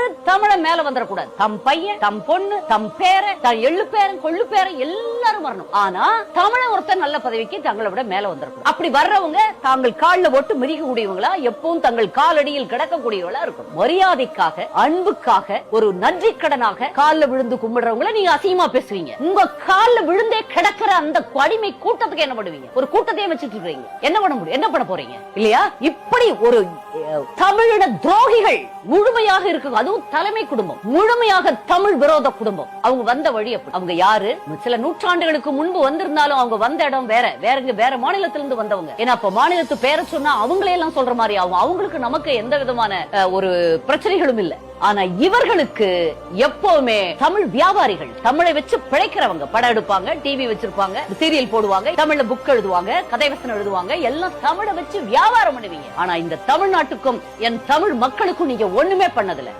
ஒரு தமிழ மேல வந்துடக்கூடாது. தம் பையன், தம் பொண்ணு, தம் பேர, தம் எள்ளு பேரன், கொள்ளு பேரன் எல்லாரும் வரணும். ஆனா தமிழ ஒருத்தர் நல்ல பதவிக்கு தங்களை விட மேல வந்துடக்கூடாது. அப்படி வர்றவங்க தாங்கள் கால்ல போட்டு மிதிக்கக்கூடியவங்களா, எப்பவும் தங்கள் காலடியில் கிடக்கக்கூடியவங்களா இருக்கும். மரியாதைக்காக, அன்புக்காக, ஒரு நன்றி கடனாக கால்ல விழுந்து கும்பிடுறவங்கள நீங்க அசிங்கமா பேசுவீங்க. உங்க கால்ல விழுந்தே கிடக்கிற அந்த அடிமை கூட்டத்துக்கு என்ன பண்ணுவீங்க? ஒரு கூட்டத்தையே வச்சிட்டு இருக்கீங்க. என்ன பண்ண முடியும்? என்ன பண்ண போறீங்க? இல்லையா? இப்படி ஒரு தமிழின துரோகிகள் முழுமையாக இருக்கு. அதுவும் தலைமை குடும்பம், முழுமையாக தமிழ் விரோத குடும்பம். அவங்க வந்த வழி அப்படி. அவங்க யாரு? சில நூற்றாண்டுகளுக்கு முன்பு வந்திருந்தாலும் அவங்க வந்த இடம் வேற மாநிலத்திலிருந்து வந்தவங்க. ஏன்னா அப்ப மாநிலத்து பேரை சொன்னா அவங்களே எல்லாம் சொல்ற மாதிரி ஆகும். அவங்களுக்கு நமக்கு எந்த விதமான ஒரு பிரச்சனைகளும் இல்ல. ஆனா இவர்களுக்கு எப்பவுமே தமிழ் வியாபாரிகள், தமிழை வச்சு பிழைக்கிறவங்க. படம் எடுப்பாங்க, டிவி வச்சிருப்பாங்க, சீரியல் போடுவாங்க, தமிழ்ல புக் எழுதுவாங்க, கதை வசனம் எழுதுவாங்க, எல்லாம் தமிழை வச்சு வியாபாரம் பண்ணுவீங்க. ஆனா இந்த தமிழ்நாட்டுக்கும் என் தமிழ் மக்களுக்கும் நீங்க ஒண்ணுமே பண்ணதில்லை.